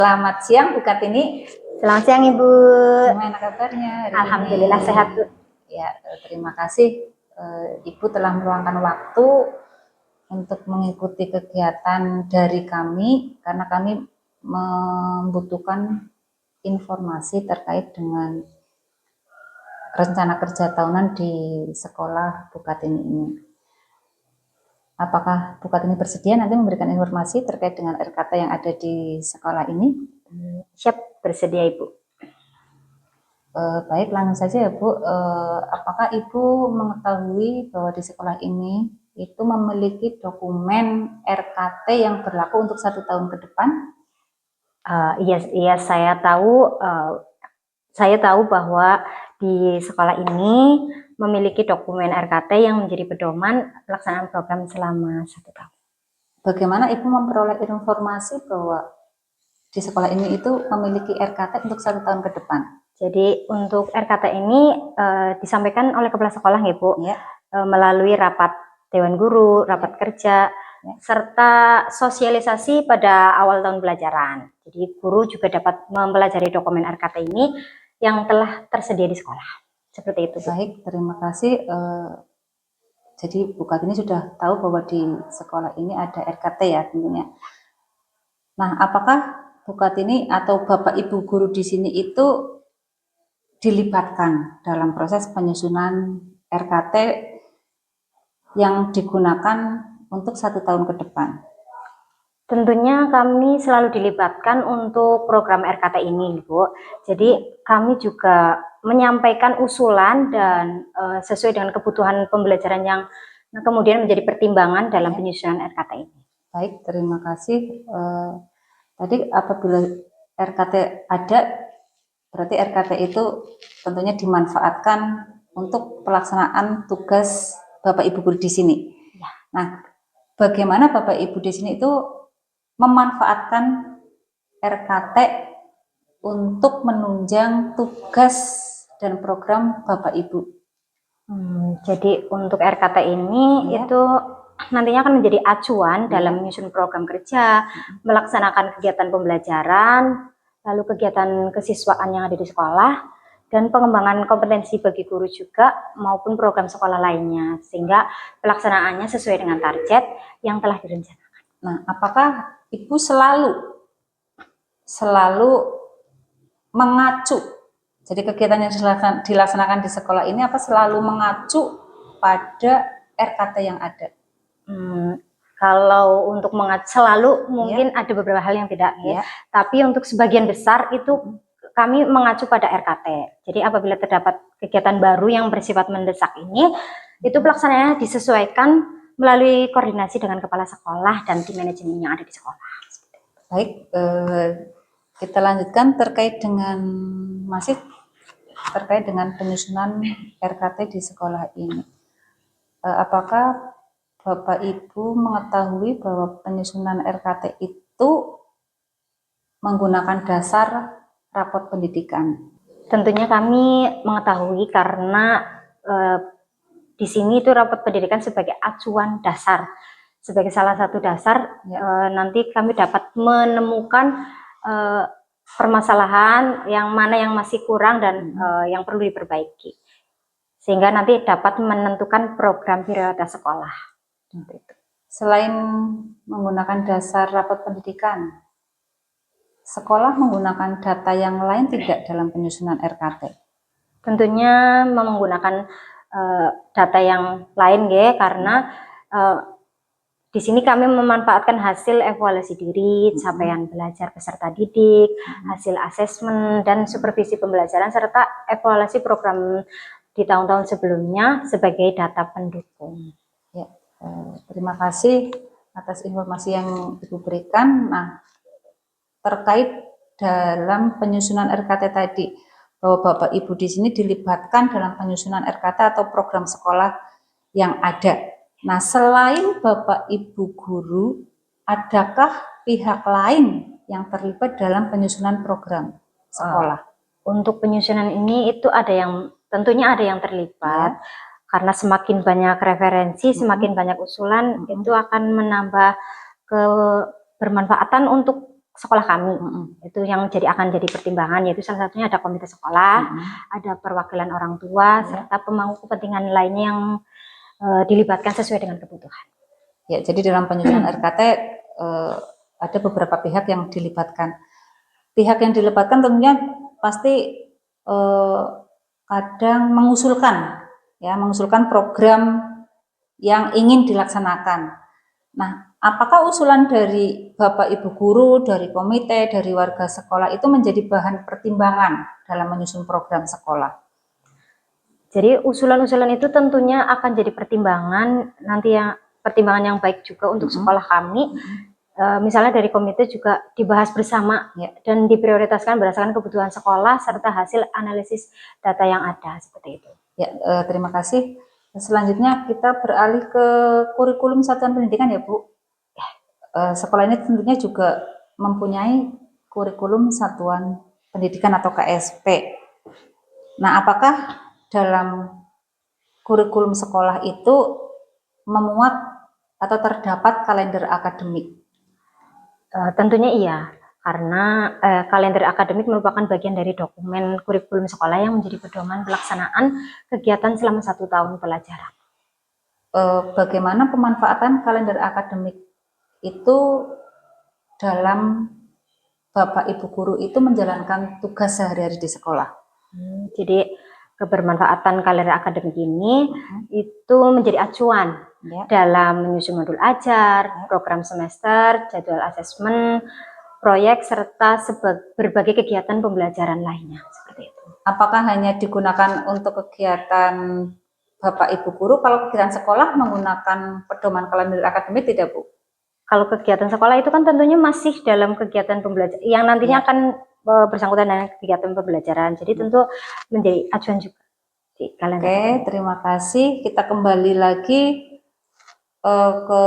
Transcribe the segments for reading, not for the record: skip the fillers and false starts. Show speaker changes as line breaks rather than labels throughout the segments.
Selamat siang Bu Kartini.
Selamat siang Ibu.
Gimana kabarnya hari
Alhamdulillah
ini?
sehat Bu.
Ya, terima kasih Ibu telah meluangkan waktu untuk mengikuti kegiatan dari kami karena kami membutuhkan informasi terkait dengan rencana kerja tahunan di sekolah Bu Kartini ini. Apakah Bu Kartini bersedia nanti memberikan informasi terkait dengan RKT yang ada di sekolah ini?
Siap, bersedia Ibu.
Baik, langsung saja ya Bu. Apakah Ibu mengetahui bahwa di sekolah ini itu memiliki dokumen RKT yang berlaku untuk 1 tahun ke depan?
Iya, saya tahu bahwa di sekolah ini memiliki dokumen RKT yang menjadi pedoman pelaksanaan program selama 1 tahun.
Bagaimana Ibu memperoleh informasi bahwa di sekolah ini itu memiliki RKT untuk 1 tahun ke depan?
Jadi untuk RKT ini disampaikan oleh kepala sekolah ya Bu,
Ya.
Melalui rapat Dewan Guru, rapat kerja, serta sosialisasi pada awal tahun pelajaran. Jadi guru juga dapat mempelajari dokumen RKT ini yang telah tersedia di sekolah. Seperti itu Bu.
Baik, terima kasih. Jadi Bu Kartini sudah tahu bahwa di sekolah ini ada RKT ya tentunya. Nah, apakah Bu Kartini atau Bapak Ibu guru di sini itu dilibatkan dalam proses penyusunan RKT yang digunakan untuk 1 tahun ke depan?
Tentunya kami selalu dilibatkan untuk program RKT ini, Bu. Jadi kami juga menyampaikan usulan dan sesuai dengan kebutuhan pembelajaran yang kemudian menjadi pertimbangan dalam penyusunan RKT ini.
Baik, terima kasih. Tadi apabila RKT ada, berarti RKT itu tentunya dimanfaatkan untuk pelaksanaan tugas Bapak Ibu guru di sini.
Ya.
Nah, bagaimana Bapak Ibu di sini itu memanfaatkan RKT untuk menunjang tugas dan program Bapak Ibu?
Jadi untuk RKT ini itu nantinya akan menjadi acuan dalam menyusun program kerja, melaksanakan kegiatan pembelajaran, lalu kegiatan kesiswaan yang ada di sekolah, dan pengembangan kompetensi bagi guru juga maupun program sekolah lainnya, sehingga pelaksanaannya sesuai dengan target yang telah direncanakan.
Nah, apakah Ibu selalu mengacu, jadi kegiatan yang dilaksanakan di sekolah ini apa selalu mengacu pada RKT yang ada?
Kalau untuk mengacu selalu mungkin ada beberapa hal yang tidak ya. Tapi untuk sebagian besar itu kami mengacu pada RKT. Jadi apabila terdapat kegiatan baru yang bersifat mendesak ini, itu pelaksanaannya disesuaikan melalui koordinasi dengan kepala sekolah dan tim manajemen yang ada di sekolah.
Baik, kita lanjutkan terkait dengan penyusunan RKT di sekolah ini. Apakah Bapak Ibu mengetahui bahwa penyusunan RKT itu menggunakan dasar rapot pendidikan?
Tentunya kami mengetahui karena di sini itu rapot pendidikan sebagai acuan dasar, sebagai salah satu dasar. Nanti kami dapat menemukan permasalahan yang mana yang masih kurang dan yang perlu diperbaiki, sehingga nanti dapat menentukan program prioritas sekolah.
Selain menggunakan dasar rapot pendidikan, sekolah menggunakan data yang lain tidak dalam penyusunan RKT?
Tentunya menggunakan data yang lain ya, karena di sini kami memanfaatkan hasil evaluasi diri, capaian belajar peserta didik, hasil asesmen dan supervisi pembelajaran, serta evaluasi program di tahun-tahun sebelumnya sebagai data pendukung.
Ya, terima kasih atas informasi yang Ibu berikan. Nah, terkait dalam penyusunan RKT tadi, bahwa Bapak Ibu di sini dilibatkan dalam penyusunan RKT atau program sekolah yang ada. Nah, selain Bapak Ibu guru, adakah pihak lain yang terlibat dalam penyusunan program sekolah?
Untuk penyusunan ini itu tentunya ada yang terlibat, karena semakin banyak referensi, semakin banyak usulan, itu akan menambah kebermanfaatan untuk sekolah kami. Itu yang akan jadi pertimbangan, yaitu salah satunya ada komite sekolah, ada perwakilan orang tua, serta pemangku kepentingan lainnya yang dilibatkan sesuai dengan kebutuhan.
Ya, jadi dalam penyusunan RKT ada beberapa pihak yang dilibatkan. Pihak yang dilibatkan tentunya pasti kadang mengusulkan program yang ingin dilaksanakan. Nah, apakah usulan dari Bapak Ibu guru, dari komite, dari warga sekolah itu menjadi bahan pertimbangan dalam menyusun program sekolah?
Jadi usulan-usulan itu tentunya akan jadi pertimbangan yang baik juga untuk sekolah kami. Misalnya dari komite juga dibahas bersama dan diprioritaskan berdasarkan kebutuhan sekolah serta hasil analisis data yang ada, seperti itu.
Ya, terima kasih. Selanjutnya kita beralih ke kurikulum satuan pendidikan ya Bu. Sekolah ini tentunya juga mempunyai kurikulum satuan pendidikan atau KSP. Nah, apakah dalam kurikulum sekolah itu memuat atau terdapat kalender akademik?
Tentunya iya, karena kalender akademik merupakan bagian dari dokumen kurikulum sekolah yang menjadi pedoman pelaksanaan kegiatan selama 1 tahun pelajaran.
Bagaimana pemanfaatan kalender akademik itu dalam Bapak Ibu guru itu menjalankan tugas sehari-hari di sekolah?
Jadi kebermanfaatan kalender akademik ini itu menjadi acuan dalam menyusun modul ajar, program semester, jadwal asesmen, proyek, serta berbagai kegiatan pembelajaran lainnya, seperti itu.
Apakah hanya digunakan untuk kegiatan Bapak Ibu guru, kalau kegiatan sekolah menggunakan pedoman kalender akademik tidak Bu?
Kalau kegiatan sekolah itu kan tentunya masih dalam kegiatan pembelajaran yang nantinya akan bersangkutan dengan kegiatan pembelajaran, jadi tentu menjadi acuan juga di kalender.
Oke, terima kasih. Kita kembali lagi ke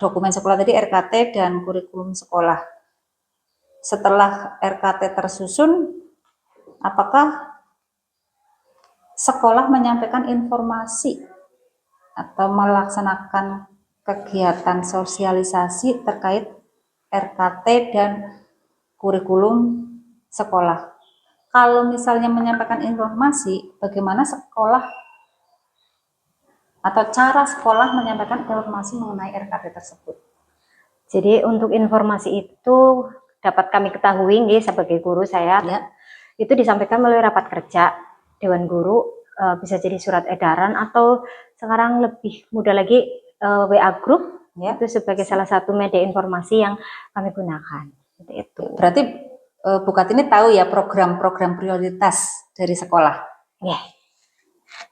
dokumen sekolah tadi, RKT dan kurikulum sekolah. Setelah RKT tersusun, apakah sekolah menyampaikan informasi atau melaksanakan kegiatan sosialisasi terkait RKT dan kurikulum sekolah? Kalau misalnya menyampaikan informasi, bagaimana sekolah atau cara sekolah menyampaikan informasi mengenai RKT tersebut?
Jadi untuk informasi itu dapat kami ketahui nih sebagai guru saya, itu disampaikan melalui rapat kerja Dewan Guru, bisa jadi surat edaran atau sekarang lebih mudah lagi WA Group, itu sebagai salah satu media informasi yang kami gunakan. Itu.
Berarti Bu Kartini tahu ya program-program prioritas dari sekolah?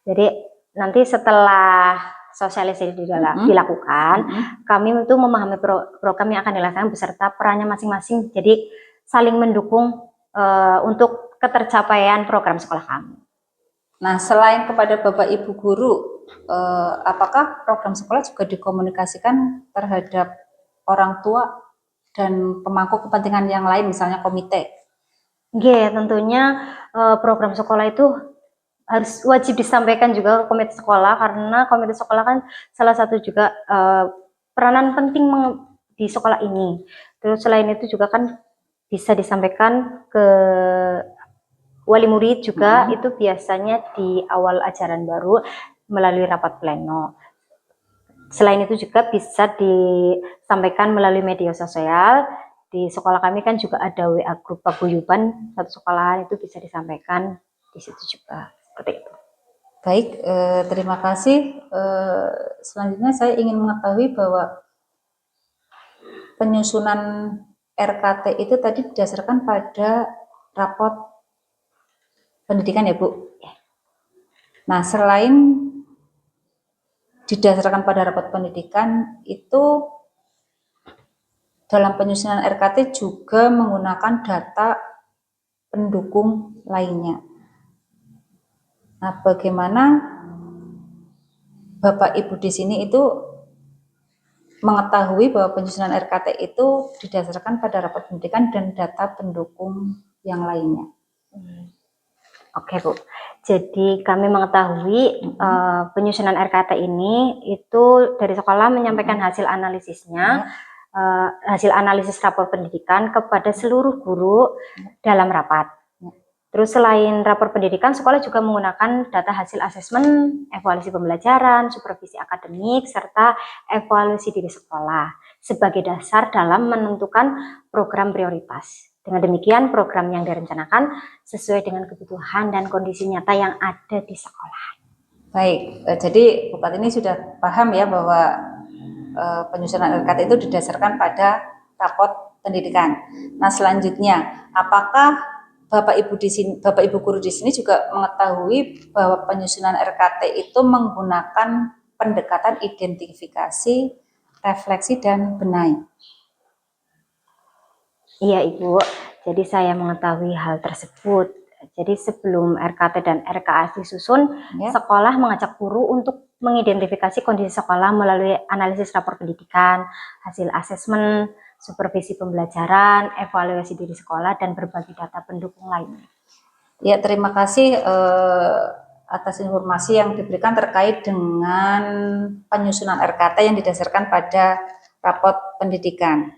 Jadi nanti setelah sosialisasi dilakukan, kami itu memahami program yang akan dilaksanakan beserta perannya masing-masing, jadi saling mendukung untuk ketercapaian program sekolah kami.
Nah, selain kepada Bapak Ibu guru, apakah program sekolah juga dikomunikasikan terhadap orang tua dan pemangku kepentingan yang lain, misalnya komite?
Tentunya program sekolah itu harus wajib disampaikan juga ke komite sekolah, karena komite sekolah kan salah satu juga peranan penting di sekolah ini. Terus selain itu juga kan bisa disampaikan ke wali murid juga, itu biasanya di awal ajaran baru melalui rapat pleno. Selain itu juga bisa disampaikan melalui media sosial. Di sekolah kami kan juga ada WA grup paguyuban satu sekolahan, itu bisa disampaikan di situ juga, seperti itu.
Baik, terima kasih. Selanjutnya saya ingin mengetahui bahwa penyusunan RKT itu tadi didasarkan pada rapot pendidikan ya Bu? Nah, selain didasarkan pada rapot pendidikan, itu dalam penyusunan RKT juga menggunakan data pendukung lainnya. Nah, bagaimana Bapak Ibu di sini itu mengetahui bahwa penyusunan RKT itu didasarkan pada rapat pendidikan dan data pendukung yang lainnya?
Oke Bu, jadi kami mengetahui penyusunan RKT ini itu dari sekolah menyampaikan hasil analisisnya hasil analisis rapor pendidikan kepada seluruh guru dalam rapat. Terus selain rapor pendidikan, sekolah juga menggunakan data hasil asesmen, evaluasi pembelajaran, supervisi akademik, serta evaluasi diri sekolah sebagai dasar dalam menentukan program prioritas. Dengan demikian, program yang direncanakan sesuai dengan kebutuhan dan kondisi nyata yang ada di sekolah.
Baik, jadi Bu Kartini sudah paham ya bahwa penyusunan RKT itu didasarkan pada rapot pendidikan. Nah, selanjutnya, apakah Bapak Ibu guru di sini juga mengetahui bahwa penyusunan RKT itu menggunakan pendekatan identifikasi, refleksi, dan benai?
Iya Ibu, jadi saya mengetahui hal tersebut. Jadi sebelum RKT dan RKA disusun, sekolah mengajak guru untuk mengidentifikasi kondisi sekolah melalui analisis rapor pendidikan, hasil asesmen, supervisi pembelajaran, evaluasi diri sekolah, dan berbagai data pendukung lainnya.
Ya, terima kasih atas informasi yang diberikan terkait dengan penyusunan RKT yang didasarkan pada rapot pendidikan.